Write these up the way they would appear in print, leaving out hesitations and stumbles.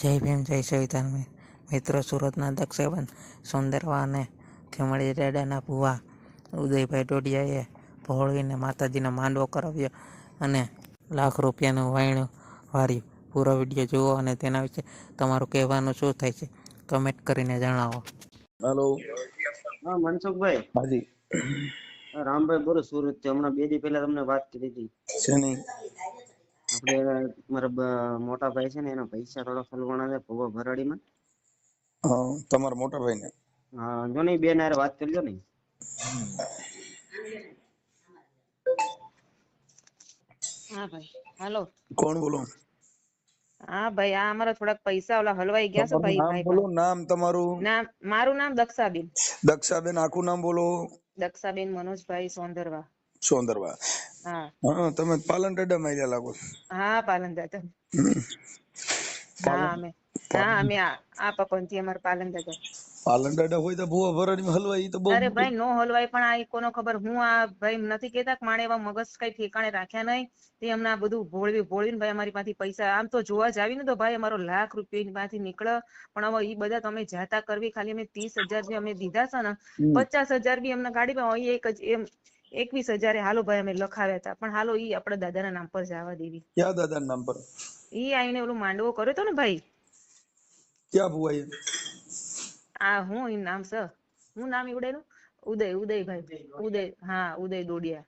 જય ભીમ જય સંવિધાન મિત્રો. સુરતના દક્ષાબેન સોંદરવા અને ખીમડી દાદાના ભુવા ઉદયભાઈ ડોડિયાએ ભોળવીને માતાજીનો માંડવો કરાવ્યો અને લાખ રૂપિયાનું વાયણું વાર્યું. પૂરો વિડીયો જુઓ અને તેના વિશે તમારું કહેવાનું શું થાય છે કમેન્ટ કરીને જણાવો. હેલો. હા મનસુખભાઈ, હાજી. રામભાઈ બોલો સુરત થી. હમણાં 2 દી પહેલા તમને વાત કરી હતી. શેની? આપણે મારા મોટા ભાઈ છે ને, એના પૈસા થોડા ખલવાણા છે ભૂવા ભરાડીમાં. તમારા મોટા ભાઈને? હા, જો ને બેન હારે વાત કરજો ને. હા ભાઈ, હાલો. કોણ બોલો? હા ભાઈ, આ અમારા થોડાક પૈસા ઓલા હલવાઈ ગયા છે ભાઈ. નામ બોલો. નામ તમારું? નામ મારું નામ દક્ષાબેન. દક્ષાબેન આખું નામ બોલો. દક્ષાબેન મનોજભાઈ સોંદરવા. સોંદરવા. હા હા, તમે પાલન ટેડા માર્યા લાગો. હા, પાલન દાદા. પાલન. હા અમે આ પકોનથી અમાર પાલન દાદા. પાલન ટેડા હોય તો ભૂવા ભરાડીમાં હલવાય તો બહુ. અરે ભાઈ નો હલવાય, પણ આ કોનો ખબર. હું આ ભાઈ નથી કેતા કે માણે એવા મગજ કઈ ઠેકાણે રાખ્યા નહીં. તે હમણાં બધું ભોળવીને ભાઈ અમારી પાસેથી પૈસા આમ તો જોવા જ આવી ને તો ભાઈ અમારો લાખ રૂપિયા માંથી નીકળે. પણ હવે ઈ બધા તમે જાતા કરવી, ખાલી અમે 30,000 જે અમે દીધા છે ને, 50,000 બી અમને ગાડીમાં હોય એક જ એમ 21,000 હાલો ભાઈ અમે લખાવ્યા હતા. પણ હાલો ઈ આપડા દાદાના નામ પર જવા દેવી. ક્યાં દાદાના નામ પર? ઈ આઈને ઓલું માંડવો કર્યો તો ને ભાઈ. ક્યાં ભુવાએ? આ હું ઈ નામ છે, હું નામ ઈવડેનું ઉદયભાઈ. ઉદય, હા ઉદય ડોડિયા.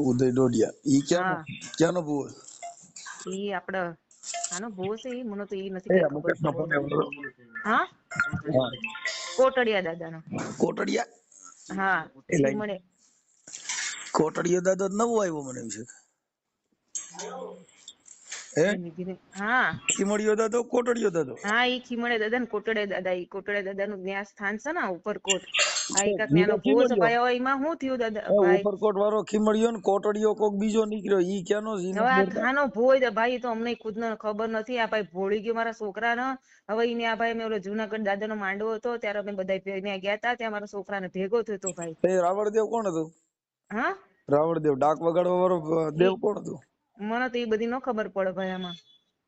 ઉદય ડોડિયા. ઈ ક્યાંનો ભુવો? ઈ આપડે આનો ભૂવો છે. ઈ મને તો ઈ નથી કઈ ખબર. હા, કોટડિયા દાદાનો. કોટડિયા? હા, ઈ મને કોટડિયો દાદો નવો આવ્યો મને એમ છે. હે? હા, ખીમડિયો દાદો, કોટડિયો દાદો? હા, ઈ ખીમડે દાદા ને કોટડિયા દાદા. ઈ કોટડિયા દાદાનું ન્યાસ સ્થાન છે ને ઉપરકોટ. આ એક ત્યાંનો ભૂવો છે ભાઈ. હવે એમાં શું થયું દાદા ભાઈ? ઉપરકોટ વાળો ખીમડિયો ને કોટડિયો કોક બીજો નીકળ્યો. ઈ ક્યાંનો છે? હવે આ ખાનો ભૂવો ભાઈ તો અમને ખુદ ને ખબર નથી. આ ભાઈ ભોળી ગયો મારા છોકરાને. હવે ઈને આ ભાઈ મેં ઓલો જુનાગઢ દાદાનો માંડવો હતો ત્યારે અમે બધા ત્યાં ગયા હતા. ત્યાં મારા છોકરાને ભેગો થયો હતો ભાઈ. રાવણદેવ કોણ હતું? હા, રાવણદેવ ડાક વગાડવા વાળો દેવ કોણ હતું? મને તો એ બધી ન ખબર પડે ભાઈ આમાં.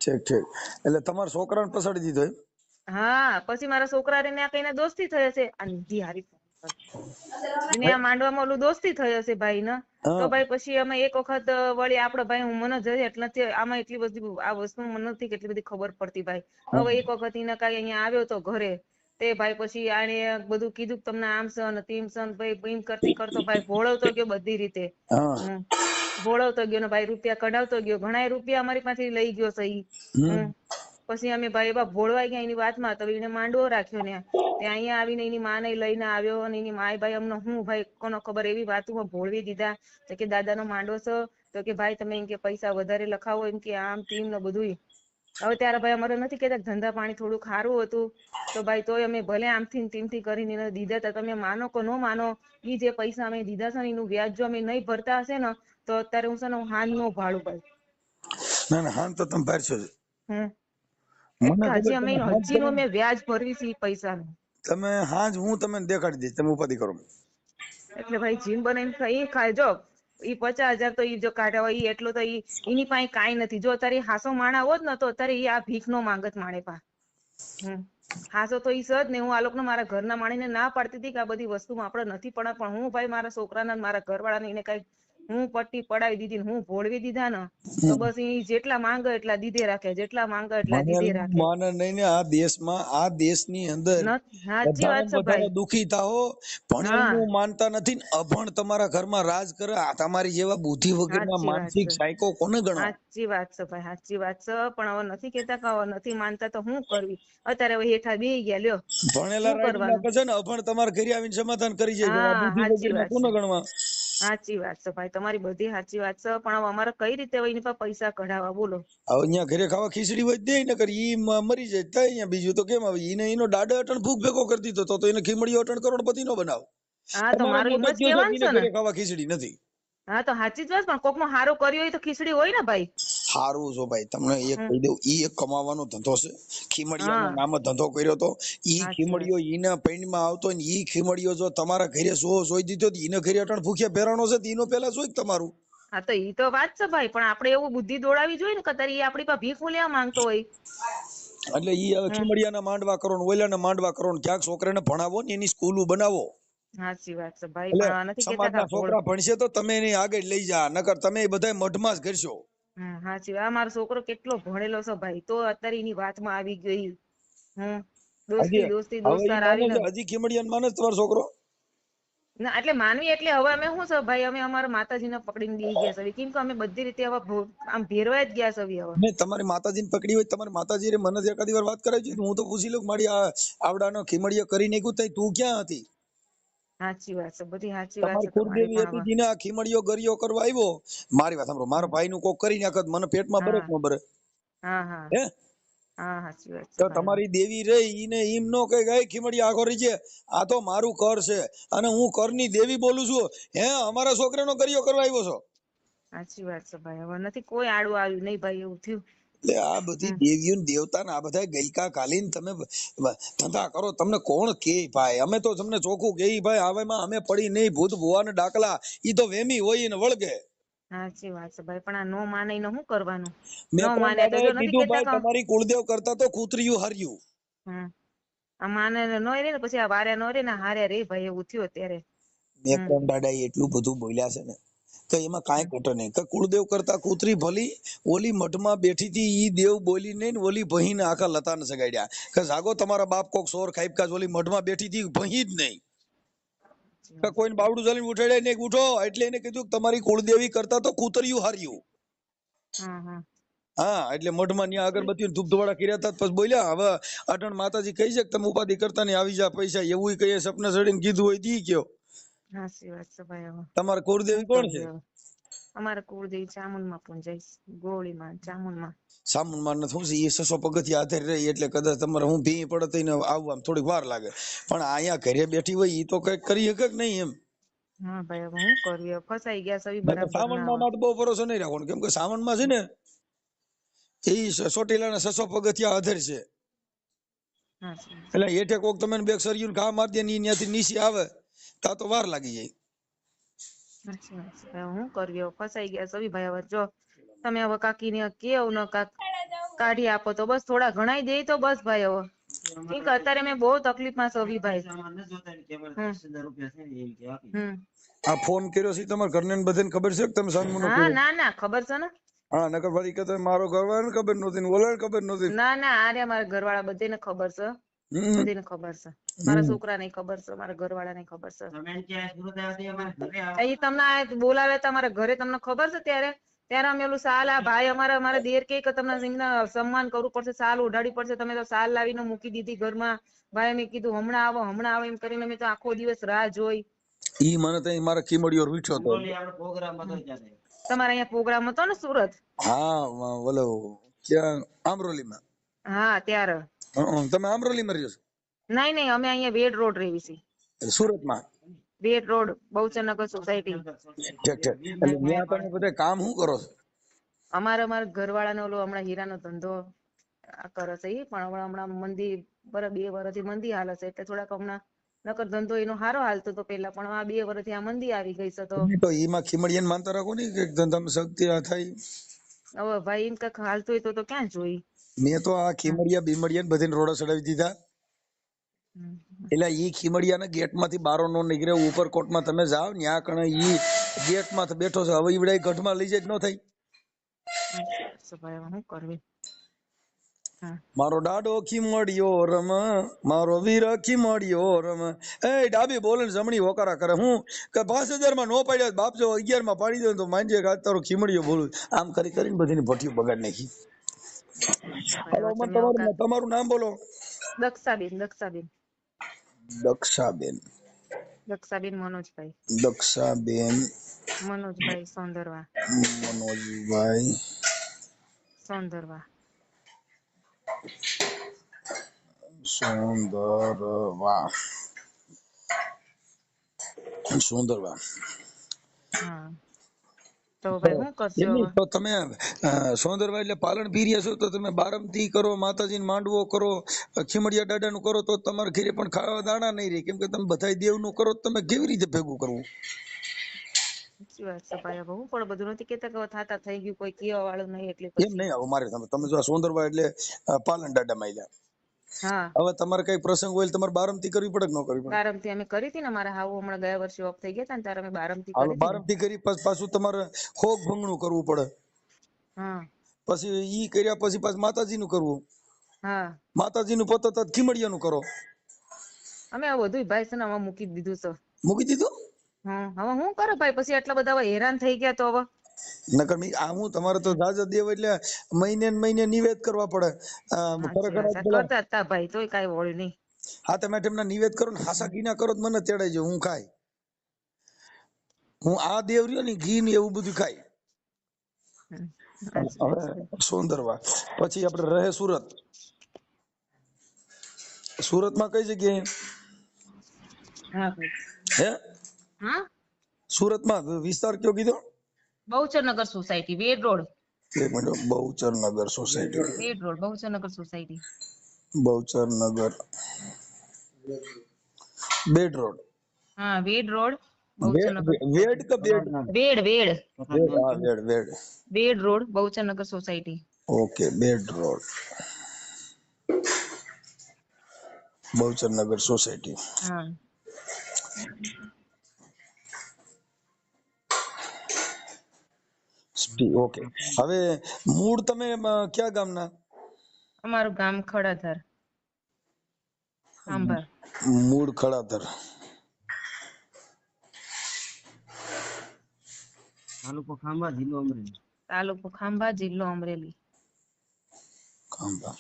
ઠીક ઠીક. એટલે તમારા છોકરાને પસાડી દીધો એમ? હા, પછી મારા છોકરાને ત્યાં કઈને દોસ્તી થઈ હશે. આંધી હારી એને આ માંડવામાં ઓલું દોસ્તી થઈ હશે ભાઈ ને. તો ભાઈ પછી અમે એક વખત વળી આપડે ભાઈ હું મને જઈ એટલે આમાં એટલી બધી આ વસ્તુ મને નથી કેટલી બધી ખબર પડતી ભાઈ. હવે એક વખત એને કઈ અહીંયા આવ્યો તો ઘરે, તે ભાઈ પછી આને બધું કીધું તમને આમ છે ને તેમ છે ને ભાઈ એમ કરતો ભાઈ ભોળવતો ગયો બધી રીતે. ભોળવતો ગયો ને ભાઈ રૂપિયા કઢાવતો ગયો. ઘણા રૂપિયા અમારી પાસેથી લઈ ગયો સહી. પછી અમે ભાઈ એવા ભોળવાઈ ગયા એની વાતમાં. તો એને માંડવો રાખ્યો ને ત્યાં અહીંયા આવીને એની માને લઈને આવ્યો અને એની માય ભાઈ અમને હું ભાઈ કોનો ખબર એવી વાતોમાં ભોળવી દીધા. તો કે દાદાનો માંડવો છે તો કે ભાઈ તમે એમ કે પૈસા વધારે લખાવો એમ કે આમ તેમ ને બધું. હવે ત્યારે ભાઈ અમારે નથી કેતા ધંધા પાણી થોડું ખારું હતું તો ભાઈ તોય અમે ભલે આમથી તીમથી કરીને દીધા હતા. તમે માનો કે ન માનો, ઈ જે પૈસા અમે દીધા છે ને એનું વ્યાજ જો અમે નહીં ભરતા હશે ને તો અત્યારે હું છે ને હાન નો ભાડું ભાઈ. ના ના, હાન તો તમે ભરશો જ. હજી અમે હજી નો મેં વ્યાજ ભરવી છે ઈ પૈસાનું. તમે હાજ હું તમને દેખાડી દઈશ, તમે ઉપાધિ કરો. એટલે ભાઈ જીમ બનાવીને ઈ ખાય. જો ઈ 50,000 તો ઈ જો કાઢ્યા હોય ઈ એટલું તો એની પાસે કાંઈ નથી. જો અત્યારે હાસો માણા હોત ને તો અત્યારે ઈ આ ભીખ નો માંગત માણે પા. હાસો તો ઈ સજ ને. હું આ લોકો મારા ઘરના માણીને ના પાડતી હતી કે આ બધી વસ્તુમાં આપડે નથી પણ હું ભાઈ મારા છોકરાના મારા ઘરવાળાને એને કઈ હું પટ્ટી પડાવી દીધી હું ભોળવી દીધા ને તો બસ ઈ જેટલા માંગે એટલા દીધે રાખે, જેટલા માંગે એટલા દીધે રાખે. માને નહીં ને આ દેશમાં, આ દેશની અંદર સાચી વાત છે ભાઈ. દુખી થાઓ. ભણેલું માનતા નથી ને અભણ તમારા ઘરમાં રાજ કરે. આ તમારી જેવા બુદ્ધિ વગરના માનસિક સાયકો કોને ગણો? સાચી વાત છે ભાઈ, સાચી વાત છે. પણ હવે નથી કેતા કે હવે નથી માનતા તો શું કરવી. અત્યારે હવે હેઠા બેહી ગયા. લ્યો ભણેલા રાજીના છે ને અભણ તમારા ઘરે આવીને સમાધાન કરી જાય. બુદ્ધિ વગરના કોને ગણવા? સાચી વાત છે ભાઈ, તમારી બધી સાચી વાત છે. પણ હવે અમારે કઈ રીતે એની પાસે પૈસા કઢાવવા બોલો? હવે અહીંયા ઘરે ખાવા ખીચડી હોય દે ને કરી ઈ મરી જાય થાય. અહીંયા બીજું તો કેમ આવે? એનો દાડો અટણ ભૂખ ભેગો કરી દીધો તો એને ખીમડીઓ અટણ કરોડપતિ નો બનાવ. હા તો મારું એમ જ કહેવાનું છે ને. ઘરે ખાવા ખીચડી નથી. હા તો સાચી જ વાત. પણ કોક નો હારો કર્યો હોય તો ખીચડી હોય ને ભાઈ. સારું છો ભાઈ, તમને એક કહી દઉં, ઈ એક કમાવાનો ધંધો છે. ખીમડિયાના નામે ધંધો કર્યો તો ઈ ખીમડિયો ઈના પૈણમાં આવતો ને ઈ ખીમડિયો જો તમારા ઘરે સોઈ દીધો ઈને ઘરે અટણ ભૂખ્યા ભેરાણો છે ઈનો પેલા જોઈ તમારું. હા તો ઈ તો વાત છે ભાઈ. પણ આપણે એવું બુદ્ધિ દોડાવી જોઈએ ને કે તારી આપણી પાસે ભીખ લેવા માંગતો હોય. એટલે ઈ હવે ખીમડિયાના માંડવા કરો ને ઓલાના માંડવા કરો ને ક્યાંક છોકરાને ભણાવો ને એની સ્કૂલો બનાવો. સાચી વાત છે ભાઈ, એટલે પણ નથી કેતા સમાજના છોકરા ભણશે તો તમે એને આગળ લઈ જા, નકર તમે બધા મઢમાં જ કરશો. સાચી વાત. મારો છોકરો કેટલો ભણેલો છે ભાઈ, તો અત્યારે એની વાતમાં આવી ગઈ. દોસ્તી હજી દોસ્તી હવે ઈ દોસ્તાર માને આવીને છે, હજી ખીમડિયાને માને છે તમારો છોકરો? ના એટલે માનવી એટલે હવે અમે શું છે ભાઈ, અમે અમારા માતાજીને પકડીને બેસી ગયા છે, કેમ કે અમે બધી રીતે હવે આમ ભેરવાઈ જ ગયા છે હવે. નહીં, તમારી માતાજીને પકડી હોય, તમારી માતાજી મને એકાદી વાર વાત કરાવી છે, હું તો પૂછી લઉં મારી આવડાનો ખીમડિયો કરી નાખ્યું તઈ તું ક્યાં હતી? સાચી વાત છે, બધી સાચી વાત તમારી છે તમારી, કુળદેવી પણ હતી હવે જીને આ ખીમડિયો ગરિયો કરવા આવ્યો. મારી વાત સાંભળો, મારા ભાઈ નું કોક કરી નાખત મને પેટમાં બરે હા ન બરે? હા હા હે? હા સાચી વાત છે તો ભાઈ. તમારી દેવી રહી ઈને ઈમ નો કઈ ગઈ ખીમડિયા આખો રહી છે, આ તો મારું કર છે અને હું કરની દેવી બોલું છું. હે, અમારા છોકરાનો ગરિયો કરવા આવ્યો છો? સાચી વાત છે ભાઈ, હવે નથી કોઈ આડું આવ્યું નહીં ભાઈ, એવું થયું. એટલે આ બધી દેવીઓ દેવતા ને આ બધા ગલકા કાલીન તમે ધંધા કરો, તમને કોણ કે ભાઈ? અમે તો તમને ચોખ્ખું કે ભાઈ, આવેમાં અમે પડી નહીં, ભૂત ભુવા ને ડાકલા ઈ તો વેમી હોય ને વળગે. સાચી વાત છે ભાઈ, પણ આ નો માને એને શું કરવાનું? નો મેં ત્રણ માને તો દાદાએ જો નથી કીધું કેતા ભાઈ કે તમારી કુળદેવ કરતા તો કૂતરીયું હાર્યું. આ માને નો રે ને પછી આ વાર્યા નો રે ને હારે રે ભાઈ, એવું થયું અત્યારે. મેં ત્રણ દાદાએ એટલું બધું બોલ્યા છે ને તો એમાં કાંઈ ઘટે નહીં. કે કુળદેવ કરતા કૂતરી ભલી, ઓલી મઠમાં બેઠી હતી ઈ દેવ બોલી નહીં ને ઓલી ભહીને આખા લતાને સગાડ્યા કે જાગો તમારા બાપ કોક સોર ખાઈપકા, ઓલી મઠમાં બેઠી હતી ભહી જ નહીં. કે કોઈને બાવડું ચાલીને ઉઠાડ્યા નહીં, ઉઠો એટલે એને કીધું કે તમારી કુળદેવી કરતા તો કૂતરિયું હાર્યું. હા, એટલે મઢમાં ત્યાં અગરબત્તી ધૂપ ધોવાડા કર્યા હતા, પછી બોલ્યા હવે અટણ માતાજી કહી છે કે તમે ઉપાધિ કરતા નહીં, આવી જા પૈસા, એવું કહીએ સપને ચડીને કીધું હોય દી કયો. સાચી વાત છે ભાઈ. હવે તમારા કુળદેવી કોણ છે? અમારા કુળદેવી ચામુંડમાં પણ જઈશ, ગોળીમાં ચામુંડમાં. સામુંડમાં શું છે એ 600 પગથિયા આધાર રહી, એટલે કદાચ તમારે હું ભી પડે ને આવવામાં થોડીક વાર લાગે, પણ અહીંયા ઘરે બેઠી હોય એ તો કઈક કરી શકે કે નહીં એમ. હા ભાઈ, હવે હું કરવી, ફસાઈ ગયા સવી નકર બરાબર ના સાવનમાં હોય. તો બહુ ભરોસો નહીં રાખવાનો, કેમ કે સાવનમાં છે ને એ ચોટીલાના 600 પગથિયા આધાર છે. એટલે હેઠે કોક તમે બે સરિયું ઘા મારી દે ને ત્યાંથી નીચે આવે તો વાર લાગી જાય. હું કરવી, હવે ફસાઈ ગયા સવી ભાઈ. હવે જો તમે હવે કાકીને કેવું ને કાઢી આપો તો બસ, થોડા ઘણાઈ દે તો બસ ભાઈ. હવે કેમ કે અત્યારે મેં બહુ તકલીફમાં સવી ભાઈ. આ ફોન કર્યો છે તમારા ઘરને બધાને ખબર છે કે તમે સાનમુનો હા, કર્યો? ના ના ખબર છે ને. હા, નકર ફરી કે મારો ઘરવાળાને ખબર નહોતી ને ઓલાને ખબર નહોતી. ના ના, આરે મારા ઘરવાળા બધાને ખબર છે, બધાને ખબર છે. મારા છોકરાને ખબર છે, મારા ઘરવાળાને ખબર છે. એ તમને બોલાવે તમારા ઘરે, તમને ખબર છે ત્યારે ત્યારે અમે ઓલું સાલ, આ ભાઈ અમારા દેર કે તમને સન્માન કરવું પડશે, સાલ ઉડાડવી પડશે, તમે તો સાલ લાવીને મૂકી દીધી ઘરમાં. ભાઈ મેં કીધું હમણાં આવો એમ કરીને મેં તો આખો દિવસ રાહ જોઈ. ઈ મને તો મારા ખીમડીઓ રૂઠ્યો હતો. તમારે અહીંયા પ્રોગ્રામ હતો ને સુરત? હા, બોલો ક્યાં? આમરોલીમાં. હા, ત્યારે તમે આમરોલીમાં રહ્યો છો? નહીં, અમે અહીંયા વેડ રોડ રેવી છીએ. સુરતમાં? વેડ રોડ, બહુચરનગર સોસાયટી. ઠીક ઠીક. એટલે ત્યાં તમે બધા કામ શું કરો છો? અમારા ઘરવાળાનો ઓલો હમણાં હીરાનો ધંધો કરે છે, એ પણ હમણાં મંદી 2 વર્ષથી મંદી હાલે છે, એટલે થોડાક હમણાં, નકર ધંધો એનો સારો હાલતો હતો પેલા, પણ આ 2 વર્ષથી આ મંદી આવી ગઈ છે. તો એમાં ખીમડિયાને માનતા રાખો ને કે ધંધામાં શક્તિ થાય. હવે ભાઈ એમ કઈક હાલતું હોય તો ક્યાં જોઈ. મેં તો આ ખીમડિયા બીમડિયા બધાને રોડા ચડાવી દીધા. એટલે ઈ ખીમડિયાના ગેટમાંથી બારો નો નીકળે, ઉપર કોટમાં તમે જાઓ ત્યાં કણે ઈ ગેટમાં બેઠો છે, હવે ઈવડાઈ ગઢમાં લઈ જાય ન થાય. શું કરવી? મારો દાડો ખીમડિયો રમ, મારો વીર ખીમડિયો રમ. એ ડાબી બોલે જમણી હોકારા કરે. હું કે 5000 માં નો પાડ્યા, બાપ જો 11 માં પાડી દે તો માંજે કે તારો ખીમડિયો બોલું. આમ કરી કરીને બધીની ભઠ્ઠીઓ બગાડ નાખી. તમારું નામ બોલો. દક્ષાબેન. દક્ષાબેન મનોજભાઈ. દક્ષાબેન મનોજભાઈ સોંદરવા. મનોજભાઈ સોંદરવા. હા, તો ભાઈ શું કરશો હવે? તો તમે સોંદરવા એટલે પાલન પીર્યા છો તો તમે બારમતી કરો, માતાજીને માંડવો કરો, ખીમડિયા દાદાનું કરો તો તમારા ઘરે પણ ખાવા દાણા નહીં રહે, કેમ કે તમે બધા દેવનું કરો તો તમે કેવી રીતે ભેગું કરવું? સાચી વાત છે ભાઈ. હવે હું પણ બધું નથી કેતા કે હવે થાતા થઈ ગયું, કોઈ કહેવા વાળું નહીં એટલે એમ પછી. નહીં. હવે મારે તમે જો આ સોંદરવા એટલે પાલન દાડા માં હા, હવે તમારે કઈ પ્રસંગ હોય તમારે બારમતી કરવી પડે કે ન કરવી પડે? બારમતી અમે કરી હતી ને, મારા હાવ હમણાં ગયા વર્ષે ઓફ થઈ ગયા હતા ને ત્યારે અમે બારમતી હાલો કરી હતી ને. બારમતી કરી પાછું તમારે હોગ ભંગણું કરવું પડે, હા પછી ઈ કર્યા પછી પાછું માતાજી નું કરવું, હા, માતાજી નું પતો તત ખીમડિયા નું કરો. અમે આ બધું ભાઈ છે ને હવે મૂકી જ દીધું છે. મૂકી દીધું? હવે હું કરે ભાઈ, પછી આટલા બધા હવે હેરાન થઈ ગયા તો હવે. નકર આ હું તમારે તો જાજા દેવ એટલે મહિને ને મહિને નિવેદ કરવા પડે. સાચી ખરેખર વાત આજ છે, પેલા કરતા હતા ભાઈ તોય કાંઈ વળ્યું નહીં. હા તમે એમના નિવેદ કરો ને હાસા ઘીના કરો તો મને તેડાઈ જાય, હું ખાય. હું આ દેવ રહ્યો ને ઘી ને એવું બધું ખાય. સાચી વાત છે. હવે સોંદરવા પછી આપણે રહે સુરત. સુરતમાં કઈ જગ્યાએ? હા ભાઈ. હે હા, સુરતમાં વિસ્તાર કયો કીધો? Bahucharnagar society, Ved road. એક minute, Bahucharnagar society. Ved road, Bahucharnagar society. Bahucharnagar Ved road. હા, વેડ રોડ, વેડ બહુચરનગર વેડ કે બેડ? વેડ વેડ વેડ, હા Ved Ved. Ved road, Bahucharnagar society. Okay, Ved road, Bahucharnagar society. હા, ઓકે. હવે મૂળ તમે ક્યાં ગામના? અમારું ગામ ખડાધર, ખાંભા. મૂળ ખડાધર. તાલુકો ખાંભા, જિલ્લો અમરેલી. તાલુકો ખાંભા, જિલ્લો અમરેલી. ખાંભા.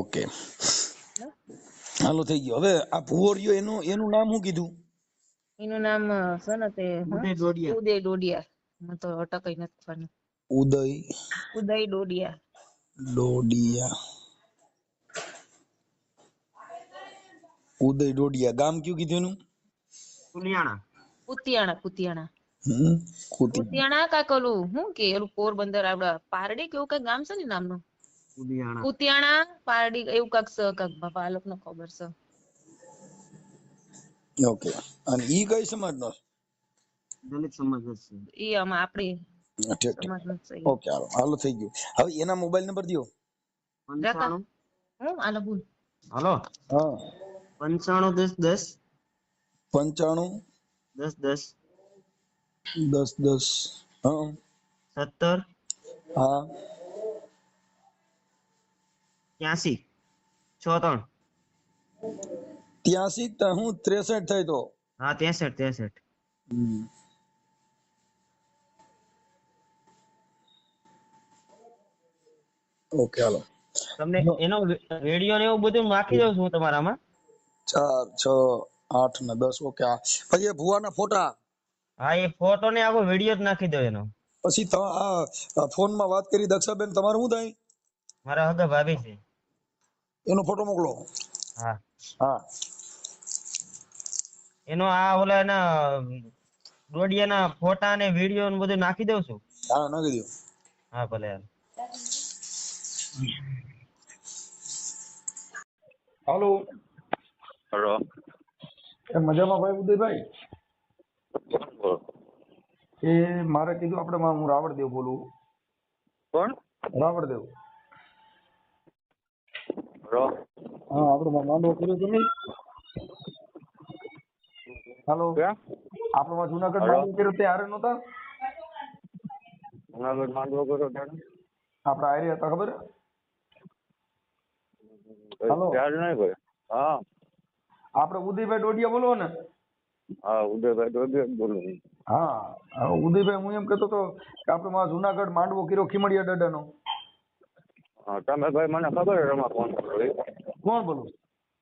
ઓકે, હાલો થઈ ગયો. હવે આ ભુવરિયો એનું નામ શું કીધું? એનું નામ છે ને તે ઉદય ડોડિયા. ઉદય ડોડિયા. મને તો અટકઈ નથી થવાનું. ઉદય ઉદય ડોડિયા. ડોડિયા. ઉદય ડોડિયા. ગામ કયું કીધું એનું? કુલિયાણા. કુતિયાણા, કુતિયાણા. કુતી. કુતિયાણા કાંઈક ઓલું શું કે ઓલું પોરબંદર આપડા પારડી કે એવું કઈક ગામ છે ને નામનું. કુલિયાણા. કુતિયાણા પારડી એવું કાંઈક છે, કાંઈક બાપા આ લોકોને ખબર છે. ઓકે. અને ઈ કઈ સમાજનો છે? દલિત સમાજ જ છે. ઈ આમાં આપડી ઠીક ઠીક. સમાજનું છે ઈ. ઓકે, હાલો થઈ ગયું. હવે એના મોબાઈલ નંબર દયો. 95. હું આલો બોલ. હાલો. હા. 95 10 95 10 10 10. હા 17 હા 83 63. 83 તો હું 63 થાય તો. હા 63. ઓકે હાલો. તમને એનો રેડિયો ને એવું બધું નાખી દઉં છું તમારામાં. 4 6 8 ને 10. ઓકે. પછી એ ભુવાના ફોટા. હા એ ફોટો ને આખો વિડીયો જ નાખી દો એનો. પછી આ ફોનમાં વાત કરી દક્ષાબેન, તમારું શું થાય? મારા હગા ભાભી છે. એનો ફોટો મોકલો. હા હા એનો આ ઓલા એના ડોડિયાના ફોટા ને વિડીયો ને બધું નાખી દઉં છું. હા નાખી દો. હા ભલે. હાલો. હેલો. મજામાં ભાઈ ઉદયભાઈ? એ મારે કીધું આપણે હું રાવળદેવ બોલું. કોણ? રાવળદેવ. રો. હા આપણે માંડવો કર્યો છે નહીં. હાલો. ક્યાં? આપણે જુનાગઢ હાલો. માંડવો કર્યો તે હારે નહોતા? જુનાગઢ માંડવો કર્યો ત્યારે? આપણે હારે હતા ખબર? હાલો. ત્યાર નહીં કોઈ. હા આપણે ઉદયભાઈ ડોડિયા બોલો ને? હા ઉદયભાઈ ડોડિયા જ બોલું. હા ઉદયભાઈ, હું એમ કહેતો હતો કે આપણે જુનાગઢ માંડવો કર્યો ખીમડિયા દાદાનો. હા તમે ભાઈ મને ખબર છે એમાં ફોન કર્યો. કોણ બોલું?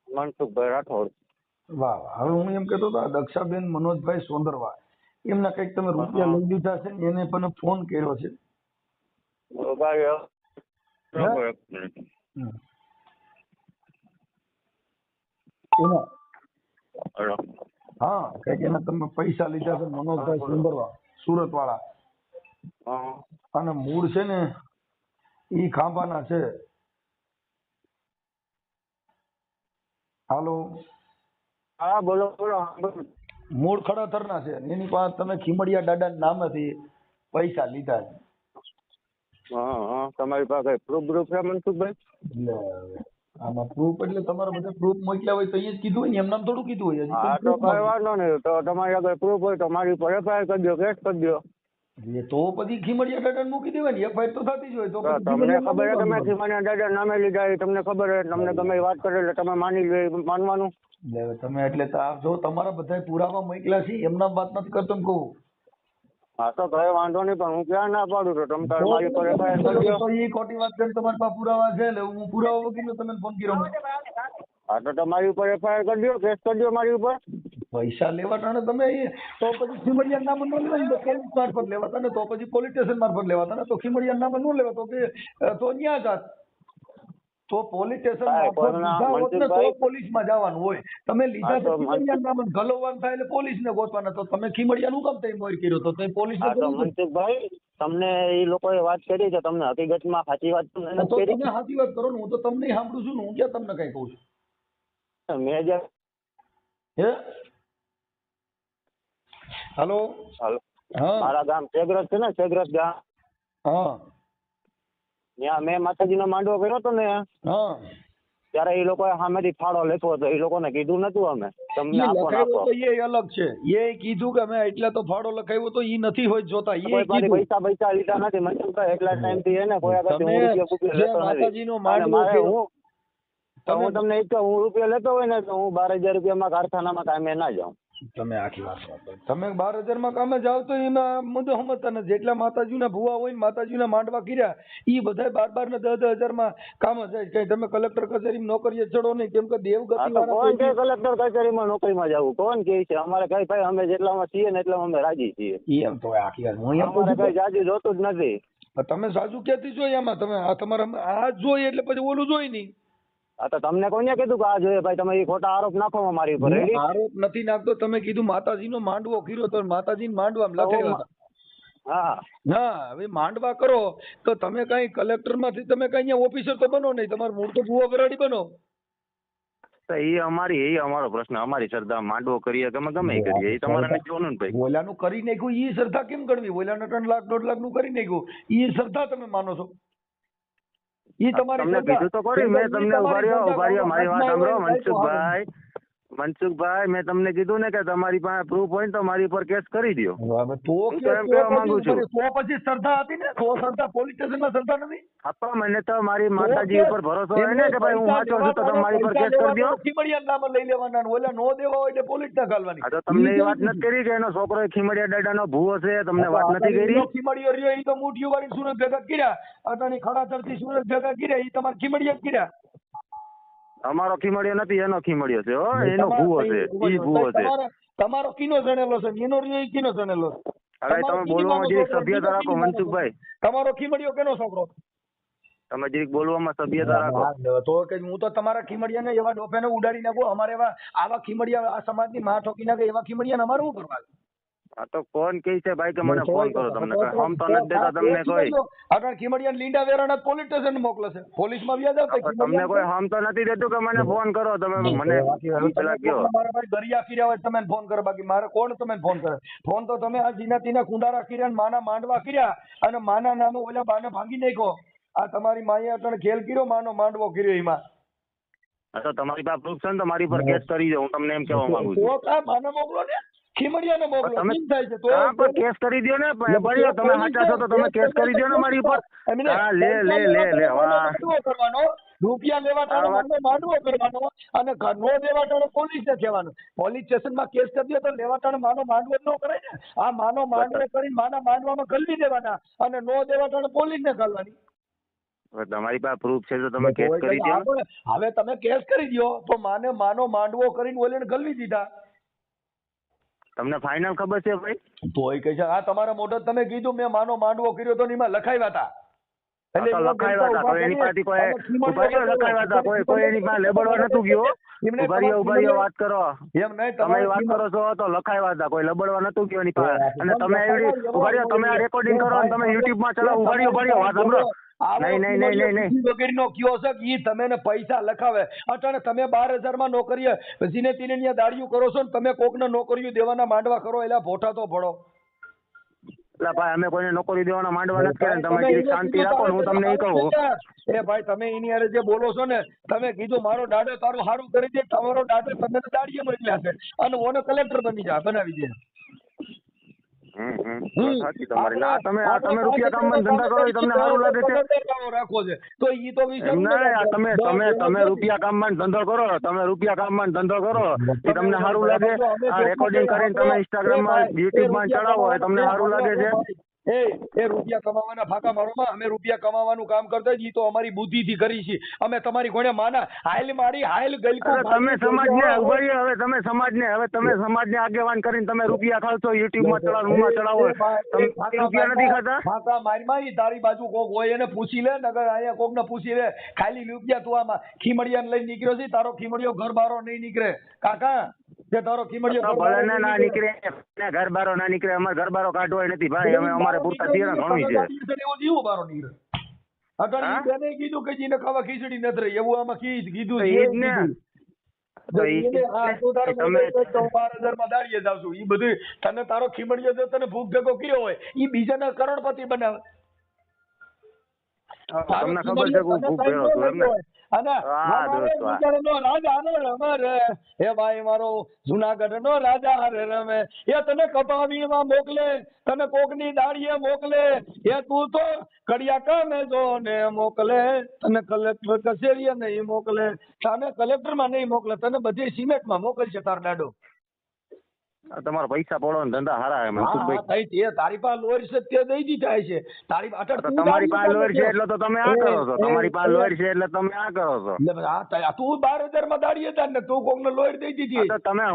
મનસુખભાઈ રાઠોડ. વાહ વાહ. હવે હું એમ કહેતો હતો આ દક્ષાબેન મનોજભાઈ સોંદરવા એમના કંઈક તમે રૂપિયા લઈ લીધા છે ને એને પણ ફોન કર્યો છે. ભાઈ એના હેલો. હા કંઈક એના તમે પૈસા લીધા છે મનોજભાઈ સોંદરવા, સુરત વાળા. હા અને મૂળ છે ને ઈ ખાંભાના છે. હાલો. હા બોલો બોલો. મૂળ ખડતરના છે. એની પાસે તમે ખીમડિયા દાદાના નામેથી પૈસા લીધા છે. હા હા, તમારી પાસે પ્રૂફ છે મનસુખભાઈ? એટલે હવે આમાં પ્રૂફ એટલે તમારે બધા પ્રૂફ મોકલ્યા હોય તો અહીંયા જ કીધું હોય ને, એમ નામ થોડું કીધું હોય. હા તો કઈ વાંધો નહીં. તો તમારી આગળ પ્રૂફ હોય તો મારી ઉપર FIR કરી દો, કેસ કરી દો. તો પછી ખીમડિયા દાદાને મૂકી દેવાય ને, FIR તો થતી જ હોય. તો તો પછી તમને ખીમડિયામાં ખબર છે તમે મૂકવાનું. ખીમાના દાદા નામે લીધા એ તમને ખબર છે, તમને ગમે એ વાત કરે એટલે તમે માની લો, એ માનવાનું. એટલે હવે તમે એટલે જો તમારા બધા પુરાવા મોકલ્યા છે એમના વાત નથી કરતો એમ કહું. હા તો કઈ વાંધો નહીં, પણ હું ક્યાં ના પાડું છું. તમે તારે મારી ઉપર FIR કરી દો. તો એ ખોટી વાત છે. તમારી પાસે પુરાવા છે એટલે હું પુરાવા વગરનો તમને ફોન કર્યો. હા તો તમારી ઉપર FIR કરી દો, કેસ કરી દો મારી ઉપર. પૈસા લેવા ટાણે તમે તો પછી ખીમડિયા નામ ન લેવાય ને, તો પોલીસ મારફત લેવાતા ને, તો પછી પોલીસ સ્ટેશન મારફત લેવાતા ને, તો ખીમડિયા નામ ન લેવા તો ન્યા જાત. તો પોલીસ સ્ટેશન મારફત લીધા હોત ને તો પોલીસમાં જવાનું હોય. તમે લીધા તો ખીમડિયા નામ ગલોવાનું થાય એટલે પોલીસને ગોતવાના. તો તમે ખીમડિયાનું કામ થઈ મોર કર્યો તો પોલીસને હા તો મનસુખભાઈ, તમને એ લોકોએ વાત કરી છે, તમને હકીકતમાં સાચી વાત તો નથી તો કરી. તમે સાચી વાત કરો ને, હું તો તમને સાંભળું છું ને, હું ક્યાં તમને કઈ કહું છું. મેં જે હે હાલો હા મારા ગામ શેગરસ છે ને, શેગરસ ગામ, હા ત્યાં મેં માતાજીનો માંડવો કર્યો હતો ને, હા ત્યારે એ લોકોએ સામેથી ફાળો લેતો હતો. એ લોકોને કીધું નતું અમે તમને આપો લખાવ્યો તો એ અલગ છે. એ કીધું કે અમે એટલે તો ફાળો લખાવ્યો તો એ નથી હોય જોતા. એ કોઈ કીધું પૈસા લીધા નથી મનસુખભાઈ, એટલા ટાઈમ થી એને કોઈ આગળથી હું રૂપિયો બુપિયો જે લેતો નથી. માતાજીનો અને માંડવો મારે છે, હું તમને એક હું રૂપિયો લેતો હોય ને તો હું 12,000 રૂપિયામાં કારખાનામાં કામે ના જાઉં. તમે આખી વાત કરો. તમે 12,000 માં કામે જાવ તો એમાં મુદ્દો સમજતા નથી. જેટલા માતાજીના ભુવા હોય ને માતાજીના માંડવા કર્યા એ બધા 12,000 ને 10,000 માં કામ જાય. કઈ તમે કલેક્ટર કચેરીમાં નોકરીએ ચડો નહીં, કેમ કે દેવગતિ હા તો કોણ કે કલેક્ટર કચેરીમાં નોકરીમાં જવું? કોણ કે છે? અમારે કઈ ભાઈ અમે જેટલામાં છીએ ને એટલામાં અમે રાજી છીએ. એમ તો આખી વાત હું એમ અમારે કહું કઈ જાજી જોતું જ નથી. છું. તમે સાચું ક્યાંથી જોઈએ આમાં? તમે આ તમારા આ જોઈએ એટલે પછી ઓલું જોઈ નહીં. હા તો તમને કોને કીધું કે આ જોઈએ ભાઈ? તમે એ ખોટા આરોપ નાખો મારી ઉપર. હું આરોપ નથી નાખતો. તમે કીધું માતાજીનો માંડવો કર્યો તો માતાજીનો માંડવામાં લખાવ્યા હતા. હા ના હવે માંડવા કરો તો તમે કઈ કલેક્ટર માંથી તમે કઈ અહીંયા ઓફિસર તો બનો નહીં. તમારું મૂળ તો ભુવા બરાડી બનો. તો એ અમારો પ્રશ્ન. અમારી શ્રદ્ધા માંડવો કરીએ ગમે કરીએ, એ તમારે નથી જોવાનું ને ભાઈ. ઓલાનું કરી નાખ્યું ઈ શ્રદ્ધા કેમ ગણવી? ઓલાને 3 લાખ 1.5 લાખ નું કરી નાખ્યું ઈ શ્રદ્ધા તમે માનો છો? ઈ તમારી તમને કીધું તો ખરી મેં તમને. ઉભા રહ્યો મારી વાત સાંભળો મનસુખભાઈ, મેં તમને કીધું ને કે તમારી પાસે પ્રૂફ હોય ને તો મારી પર કેસ કરી દો. તો હું તો એમ કહેવા માંગુ છું. તો પછી શ્રદ્ધા હતી ને, તો શ્રદ્ધા પોલીસ સ્ટેશનમાં શ્રદ્ધા નથી. આપા મને તો મારી માતાજી ઉપર ભરોસો હોય ને કે ભાઈ હું સાચો છું તો તમે મારી પર કેસ કરી દો. ખીમડિયા નામ લઈ લેવાના, ઓલા નો દેવા હોય એટલે પોલીસ ના ગાલવાની. આ તો તમને એ વાત નથી કરી કે એનો છોકરો ખીમડિયા દાદાનો ભૂવો છે? તમને વાત નથી કરી? ખીમડિયો રહ્યો એ તો મુઠ્ઠીઓ વાળી સુરત ભેગા કર્યા, અટાણી ખડાતરથી સુરત ભેગા કર્યા, એ તમારે ખીમડિયા જ કર્યા. અમારો ખીમડિયો નથી, એનો ખીમડિયો છે. હો એનો ભૂવો છે, ઈ ભૂવો છે. તમારો કિનો જણેલો છે, એનો રહ્યો કિનો જણેલો છે. હવે તમે બોલવામાં જે સભ્યતા રાખો મનસુખભાઈ. તમારો ખીમડિયો કેનો છોકરો? તમે જે બોલવામાં સભ્યતા રાખો. તો કે હું તો તમારા ખીમડિયાને એવા ડોફેને ઉડાડી નાખું. અમારે એવા આવા ખીમડિયા આ સમાજની માં ઠોકી નાખે એવા ખીમડિયાને અમારે શું કરવા? હા તો કોણ કહે છે ભાઈ કે મને ફોન કરો? તમને હમ તો નથી દેતા તમને કોઈ. આગળ ખીમડિયા લીંડા વેરાણા પોલીસ સ્ટેશન મોકલે છે, પોલીસમાં વ્યાજ આવતા. તમને કોઈ હમ તો નથી દેતું કે મને ફોન કરો? તમે મને પેલા કયો મારા ભાઈ દરિયા કર્યા હોય તમે ફોન કરો, બાકી મારે કોણ તમે ફોન કરે? ફોન તો તમે આ જીના તીના કુંડારા કર્યા, માના માંડવા કર્યા અને માના નામે ઓલા બાને ભાંગી નાખ્યો. આ તમારી માએ અટણ ખેલ કર્યો, માનો માંડવો કર્યો એમાં. હા તો તમારી પાસે પ્રૂફ છે ને તો મારી પર કેસ કરી દો. હું તમને એમ કહેવા માંગુ છું. તો માને મોકલો ને, ખીમડિયાને મોકલો. તમે કેમ થાય છે? તો હા પણ કેસ કરી દો ને. બળ્યો તમે સાચા છો તો તમે કેસ કરી દો ને મારી ઉપર. હા લે કરવાનો રૂપિયા લેવા ટાણે માંડવો કરવાનો અને નો દેવા ટાણે પોલીસને કહેવાનું. પોલીસ સ્ટેશનમાં કેસ કરી દો તો લેવા ટાણે માનો માંડવો ન કરાય ને. આ માનો માંડવો કરીને માના માંડવામાં ગલવી દેવાના અને નો દેવા ટાણે પોલીસને કરવાની. તમારી પાસે પ્રૂફ છે તો તમે કેસ કરી દો. હવે તમે કેસ કરી દો તો માનો માંડવો કરીને ઓલીને ગલવી દીધા. તમને ફાઇનલ ખબર છે ભાઈ? તોય કહે છે આ તમારા મોઢે તમે કીધું મેં માનો માંડવો કર્યો તો એમાં લખાવ્યા હતા. લખાવ્યા હતા એની પાસે લખાવ્યા હતા. કોઈ એની પાસે લેબડવા નતું ગયો. ઉભારીઓ વાત કરો. એમ નહીં તમે વાત કરો છો તો લખાવ્યા હતા. કોઈ લબડવા નતું ગયો એની પાસે. અને તમે ઉભારીઓ તમે આ રેકોર્ડિંગ કરો અને તમે યુટ્યુબ માં ચલાવો. ઉભારીઓ વાત સાંભળો. નહીં. વગેરેનો કયો છે કે ઈ તમે ને પૈસા લખાવે અટાણે તમે 12,000 માં નોકરીએ જીને તીને ન્યા દાડિયું કરો છો ને તમે કોકને નોકરીઓ દેવાના માંડવા કરો એલા ભોઠા તો ભળો. એટલે ભાઈ અમે કોઈને નોકરી દેવાના માંડવા નથી કર્યા. તમે જરીક શાંતિ રાખો ને હું તમને એ કહું. એ ભાઈ તમે એની હારે જે બોલો છો ને તમે કીધું મારો દાડો તારું સારું કરી દે તમારો દાડો તમને દાડિયે મોકલ્યા છે અને ઓને કલેક્ટર બનાવી દે. સાચી તમારી. ના તમે રૂપિયા કામમાં ધંધા કરો એ તમને સારું લાગે છે રાખો છે તો ઈ તો તમે રૂપિયા કામમાં ધંધો કરો. તમે રૂપિયા કામમાં ધંધો કરો એ તમને સારું લાગે. આ રેકોર્ડિંગ કરીને તમે ઇન્સ્ટાગ્રામમાં યુટ્યુબમાં ચડાવો એ તમને સારું લાગે છે. એ રૂપિયા કમાવાના ફાકા મારોમાં અમે રૂપિયા કમાવાનું કામ કરતા ઈ તો અમારી બુદ્ધિથી કરી છે. અમે તમારી કોણે માના હાલ મારી હાલ ગલકો તમે સમાજને ઉભારી હવે તમે સમાજને આગેવાન કરીને તમે રૂપિયા ખાવશો યુટ્યુબમાં ચડાવો રૂપિયા નથી ખાતા. ફાકા મારીમાં ઈ તારી બાજુ કોક હોય એને પૂછી લે નગર અહીંયા કોક ને પૂછી લે. ખાલી રૂપિયા તું આમાં ખીમડિયાને લઈને નીકળ્યો છે તારો ખીમડિયો ઘર બારો નહીં નીકળે કાકા. તારો ખીમડિયો ભલે ના નીકળે ઘર બારો ના નીકળે. અમારે ઘર બારો કાઢવો નથી ભાઈ. અમે અમારે પૂરતા થિયરા ઘણું છે. એવું બારો નીકળે અટાણી બેને કીધું કે જીને ખાવા ખીચડી નથી રહી એવું આમાં કીધું છે. તમે 12,000 માં દાડીએ જાવ છું ઈ બધું તને તારો ખીમડિયો જો તને ભૂખ ભેગો કર્યો હોય ઈ બીજાના કરોડપતિ બનાવે. તમને ખબર છે હું ભૂખ ભેગો છું એમને. હે ભાઈ મારો જુનાગઢ નો રાજા રે રમે એ તને કપાવીમાં મોકલે તને કોકની દાડીએ મોકલે એ તું તો કડિયા કામે જો ને મોકલે તને કલેક્ટર કચેરીએ નહીં મોકલે તને કલેક્ટર માં નહીં મોકલે તને બધી સિમેન્ટ માં મોકલશે તાર દાડો. તમારા પૈસા પડવાનો ધંધા હારા મનસુખભાઈ. તારી પાસે લોહર છે તે દઈ દીધા છે તમારી પાસે લોહર છે એટલે તો તમે આ કરો છો. તમારી પાસે લોહર છે એટલે તમે આ કરો છો. તું 12,000 માં દાડીએ તાર ને તું કોક ને લોહર દઈ દીધી.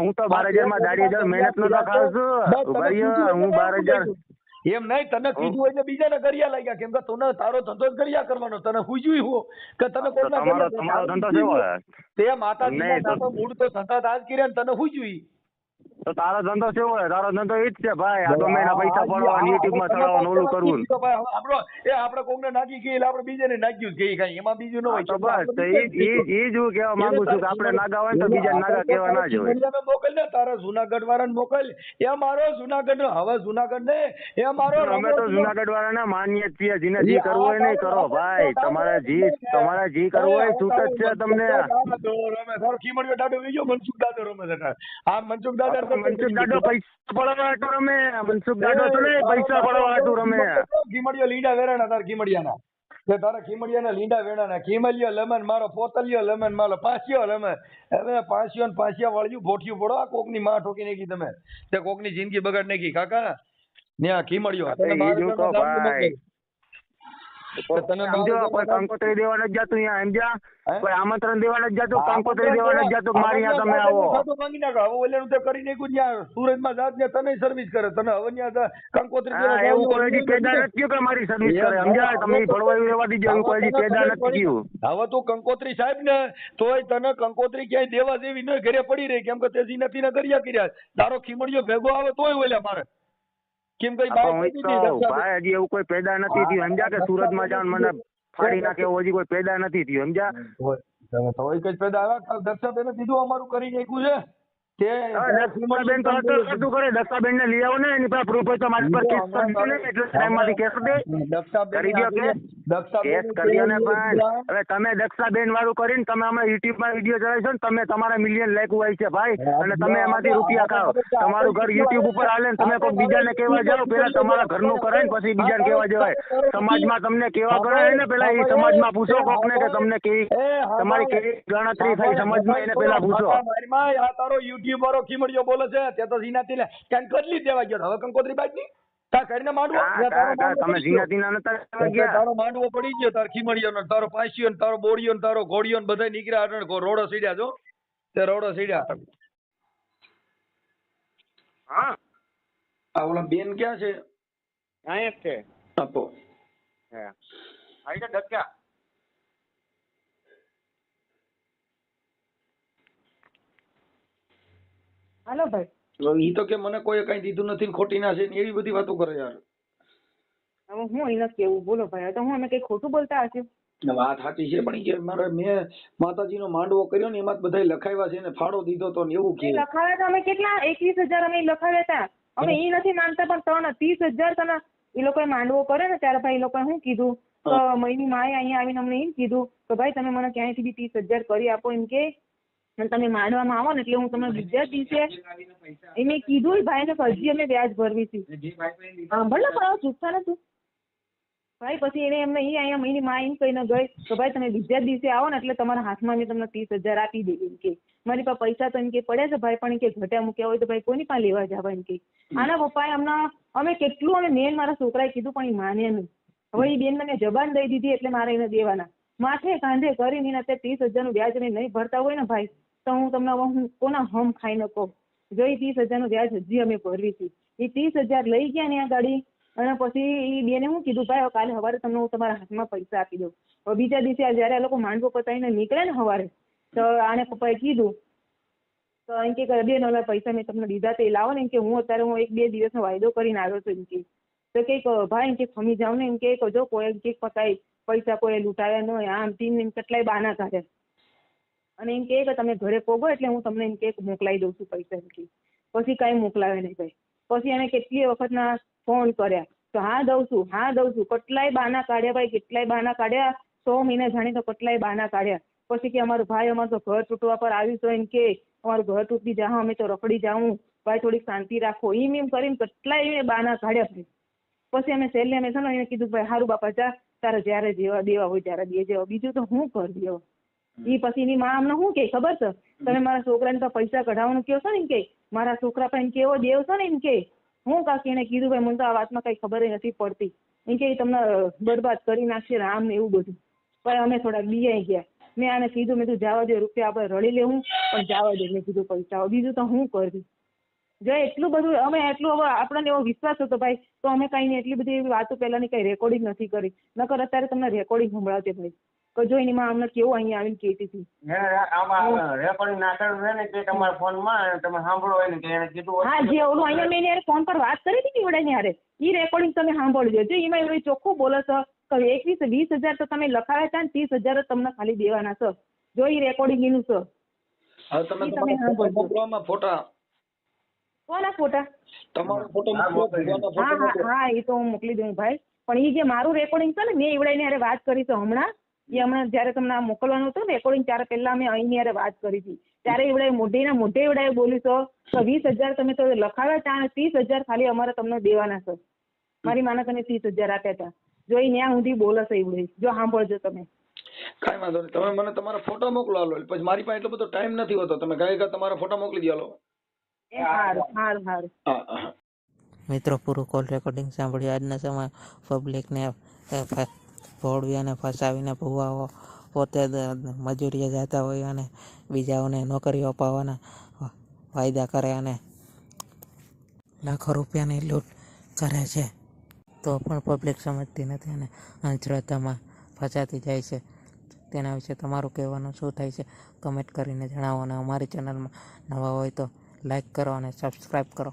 હું તો 12,000 માં દાડીએ જાઉં મહેનત નો તો ખાવ છું. હું 12,000 એમ નહીં તને કીધું હોય બીજાને કર્યા લાગ્યા કેમ કે તને તારો ધંધો કર્યા કરવાનો તને પૂછ્યું હું કે તને તમારો ધંધો કેવો તે માતાજી મૂળ તો ધંધા આજ કર્યા તને પૂછ્યું. તો તારો ધંધો કેવો હોય? તારો ધંધો ઈ જ છે ભાઈ. આ ગમે એના પૈસા પડવા યુટ્યુબ માં ચડાવવાનું ઓલું કરવું. આપણે કોકને નાખી ગઈ આપણે બીજાને નાખ્યું કે કઈ એમાં બીજું ન હોય. તો બસ ઈ જ હું કહેવા માંગુ છું કે આપણે નાગા હોય તો બીજા નાગા કહેવા ના જોઈએ. મોકલ ને તારા જુનાગઢ વાળાને મોકલ. એ મારો જુનાગઢ નો હવે જુનાગઢ ને એ મારો અમે તો જુનાગઢ વાળાને માનીએ છીએ. જેને જી કરવું હોય નહીં કરો ભાઈ. તમારે જી કરવું હોય છૂટ જ છે તમને. ખીમડિયો દાડો લઈ ગયો મનસુખ દાદો રમે છે. આ મનસુખ દાદા મનસુખ દાદો પૈસા પડવા હાટુ રમે. મનસુખ દાદો તો નહીં પૈસા પડવા હાટુ રમે. ખીમડિયો લીંડા વેરાણા તાર ખીમડિયાના તે તારા ખીમડિયાના લીંડા વેરાણા ખીમલિયો લમન મારો પોતલિયો લમન મારો પાસિયો લમન. હવે પાસિયો ને પાસિયા વાળ્યું ભોઠિયું પડો. આ કોકની માં ઠોકી નાખી તમે તે કોકની જિંદગી બગાડ નાખી કાકા ને આ ખીમડિયો તને કોઈ કંકોત્રી દેવા નથી જતું અહીંયા સમજ્યા. કોઈ આમંત્રણ દેવા નથી જતું કંકોત્રી દેવા નથી જતું મારી અહીંયા તમે આવો માંગી નાખો. હવે ઓલેનું તો કરી નાખ્યું ત્યાં સુરતમાં જાત ને તને સર્વિસ કરે તને હવે ત્યાં કંકોત્રી દેવા એવું કોઈ હજી પેદા નથી થયું કે મારી સર્વિસ કરે સમજ્યા. તમે ભળવાયું રહેવા દીજો એવું કોઈ હજી પેદા નથી થયું. હવે તું કંકોત્રી સાહેબ ને તોય તને કંકોત્રી ક્યાંય દેવા જેવી ન ઘરે પડી રહી કેમ કે તેજી નથી ને કર્યા તારો ખીમડિયો ભેગો આવે તોય ઓલા મારે કેમ કઈ ભાઈ હજી એવું કોઈ પેદા નથી થયું સમજ્યા કે સુરત માં જાવ મને ફાડી નાખે એવું હજી કોઈ પેદા નથી થયું સમજ્યા. પેદા આવ્યા દક્ષાબેન કીધું અમારું કરી નાખ્યું છે દક્ષાબેન તો હતું કરે. દક્ષાબેન ને લઈ આવો ને એની પાસે પ્રૂફ હોય તો મારી પર કેસ કરી દે એટલે ટાઈમ માંથી કેસ દે કરી દો કેસ કરી દો ને. પણ હવે તમે દક્ષાબેન વાળું કરીને તમે અમે યુટ્યુબ માં વિડીયો ચડાવીશો ને તમે તમારા મિલિયન લાઈક હોય છે ભાઈ અને તમે એમાંથી રૂપિયા ખાઓ. તમારું ઘર યુટ્યુબ ઉપર હાલે ને તમે કોઈ બીજાને કહેવા જાઓ પેલા તમારા ઘરનું કરે ને પછી બીજાને કહેવા જવાય. સમાજમાં તમને કેવા કરે ને પેલા એ સમાજમાં પૂછો કોક ને કે તમને કેવી તમારી કેવી ગણતરી થઈ સમાજમાં એને પેલા પૂછો. તારો યુટ્યુબ વાળો ખીમડિયો બોલે છે તે તો ઝીનાથી ને ક્યાં કદલી દેવા ગયો હવે કંકોત્રી બાજની તા કરીને માંડવો તમે ઝીનાથી ના નતા ગયા. તારો માંડવો પડી ગયો તાર ખીમડિયો નો તારો પાસિયો ને તારો બોડિયો ને તારો ઘોડિયો ને બધા નીકળ્યા રોડો સીડ્યા જો તે રોડો સીડ્યા. હા આ ઓલા બેન ક્યાં છે? અહીંયા છે આપો હે આઈ તો ડક્યા. હાલો ભાઈ ઈ તો કે મને કોઈ કઈ દીધું નથી ખોટી ના છે એવી બધી વાતો કરે યાર. હવે હું એને કેવું બોલો ભાઈ, હવે તો હું અમે કઈ ખોટું બોલતા હશે? વાત સાચી છે પણ કે મારે મેં માતાજીનો માંડવો કર્યો ને એમાં બધા લખાવ્યા છે ને ફાળો દીધો તો ને એવું એ કે લખાવ્યા હતા અમે કેટલા 21,000 અમે લખાવ્યા હતા. અમે એ નથી માનતા પણ 30,000 તમે એ લોકોએ માંડવો કરે ને ત્યારે ભાઈ એ લોકોએ શું કીધું તો મહિની માએ અહીંયા આવીને અમને એમ કીધું કે ભાઈ તમે મને ક્યાંયથી બી 30,000 કરી આપો એમ કે, અને તમે માંડવામાં આવો ને એટલે હું તમને બીજા દિવસે એને કીધું ભાઈ ને હજી અમે વ્યાજ ભરવી હતી. ભલે પણ ચૂકતા નથી ભાઈ. પછી એને એમને અહીંયા મહિની માં એમ કહીને ગઈ કે ભાઈ તમે બીજા દિવસે આવો ને એટલે તમારા હાથમાં મેં તમને 30,000 આપી દે એમ કે. મારી પાસે પૈસા તો એમ કે પડ્યા છે ભાઈ, પણ કે ઘટ્યા મૂક્યા હોય તો ભાઈ કોની પાસે લેવા જવા એમ કે. આના પપ્પાએ હમણાં અમે કેટલું અમે મેન મારા છોકરાએ કીધું પણ એ માન્યા નહીં. હવે એ બેન મને જબાન દઈ દીધી એટલે મારે એને દેવાના. માથે કાંધે કરીને અત્યારે 30,000 નું વ્યાજ અમે નહીં ભરતા હોય ને ભાઈ તો હું તમને હું કોના હમ ખાઈને કહું. જો એ 30,000 નું વ્યાજ હજી અમે ભરવી હતી. એ 30,000 લઈ ગયા ને આ ગાડી અને પછી એ બેને શું કીધું ભાઈ કાલે સવારે તમને હું તમારા હાથમાં પૈસા આપી દઉં. હવે બીજા દિવસે જયારે આ લોકો માંડવો પતાવીને નીકળે ને સવારે તો આને પપ્પાએ કીધું તો એમ કે બેન ઓલા પૈસા મેં તમને દીધા તો એ લાવો ને એમ કે હું અત્યારે હું 1-2 દિવસનો વાયદો કરીને આવ્યો છું એમ કે. તો કઈક ભાઈ એમ કે ખમી જાવ ને એમ કે જો કોઈ કઈક પતાય પૈસા કોઈ લૂંટાયા ન હોય આમ ટીમ એમ કેટલાય બાના કાઢે અને એમ કે તમે ઘરે પોગો એટલે હું તમને એમ કે મોકલાઈ દઉં છું પૈસા એમ કે. પછી કાંઈ મોકલાવે નહીં ભાઈ. પછી એને કેટલી વખતના ફોન કર્યા તો હા દઉં છું કેટલાય બાના કાઢ્યા ભાઈ, કેટલાય બાના કાઢ્યા. 100 મહિના જાણી તો કેટલાય બાના કાઢ્યા. પછી કે અમારું ભાઈ અમારું તો ઘર તૂટવા પર આવ્યું તો એમ કે અમારું ઘર તૂટી જા અમે તો રખડી જાઉં ભાઈ, થોડીક શાંતિ રાખો એમ કરીને કેટલાય બાના કાઢ્યા ભાઈ. પછી અમે છેલ્લે અમે છે ને એને કીધું ભાઈ સારું બાપા જા તારે જ્યારે જેવા દેવા હોય ત્યારે દેજે, બીજું તો હું કરી દેવો. એ પછી એની માં અમને શું કે ખબર છે, તમે મારા છોકરાને તો પૈસા કઢાવવાનું કહો છો ને એમ કે મારા છોકરા પાસે કેવો દેવ છો ને એમ કે હું કાકી એને કીધું ભાઈ મને તો આ વાતમાં કઈ ખબર નથી પડતી એમ કે તમને બરબાદ કરી નાખશે રામ ને એવું બધું. ભાઈ અમે થોડાક બીજાઈ ગયા. મેં આને કીધું મેં તું જવા દે રૂપિયા આપણે રડી લેવું પણ જવા દે મેં કીધું પૈસા, બીજું તો હું કરવી. જો એટલું બધું અમે એટલું હવે આપણને એવો વિશ્વાસ હતો ભાઈ તો અમે કઈ એટલી બધી એવી વાતો પહેલાની કઈ રેકોર્ડિંગ નથી કરી, નકર અત્યારે તમને રેકોર્ડિંગ સંભળાવતી ભાઈ કે જો એની માં અમને કેવું અહીંયા આવીને કહેતી હતી. રેકોર્ડિંગ નાખેલું છે ને તે તમારા ફોનમાં તમે સાંભળો હોય ને કે એને કીધું હા જે ઓલું અહીંયા મેં એને ફોન પર વાત કરી હતી ને યારે એ રેકોર્ડિંગ તમે સાંભળી દેજો. એમાં એવું ચોખ્ખું બોલે છે કે 21-20,000 તો તમે લખાવ્યા હતા ને 30,000 તમને ખાલી દેવાના છે. જો એ રેકોર્ડિંગ એનું છે. હવે તમે મોકલવામાં ફોટા કોના ફોટા? તમારો ફોટો મોકલો. હા એ તો હું મોકલી દઉં ભાઈ. પણ એ જે મારું રેકોર્ડિંગ છે ને મેં એવડાઈને યારે વાત કરી છે હમણાં જયારે તમને આ મોકલવાનું હતું રેકોર્ડિંગ ત્યારે પહેલા અમે અહીં યારે વાત કરી હતી ત્યારે એવડાય મોઢે એવડાય બોલ્યું છો કે 20,000 તમે તો લખાવ્યા હતા 30,000 ખાલી અમારે તમને દેવાના છે. મારી માને તમે 30,000 આપ્યા હતા. જો એ ન્યા સુધી બોલે છે એવડે જો સાંભળજો તમે. કાંઈ વાંધો નહીં, તમે મને તમારા ફોટા મોકલો હાલો. પછી મારી પાસે એટલો બધો ટાઈમ નથી હોતો, તમે ગાય તમારા ફોટા મોકલી દો હાલો. સારું. મિત્રો પૂરું કોલ રેકોર્ડિંગ સાંભળ્યું. આજના સમય પબ્લિકને ભોળવી અને ફસાવીને ભુવાઓ પોતે મજૂરીએ જતા હોય અને બીજાઓને નોકરીઓ અપાવવાના વાયદા કરે અને લાખો રૂપિયાની લૂંટ કરે છે તો પણ પબ્લિક સમજતી નથી અને અંધશ્રદ્ધામાં ફસાતી જાય છે. તેના વિશે તમારું કહેવાનું શું થાય છે કમેન્ટ કરીને જણાવો અને અમારી ચેનલમાં નવા હોય તો લાઈક કરો અને સબસ્ક્રાઈબ કરો.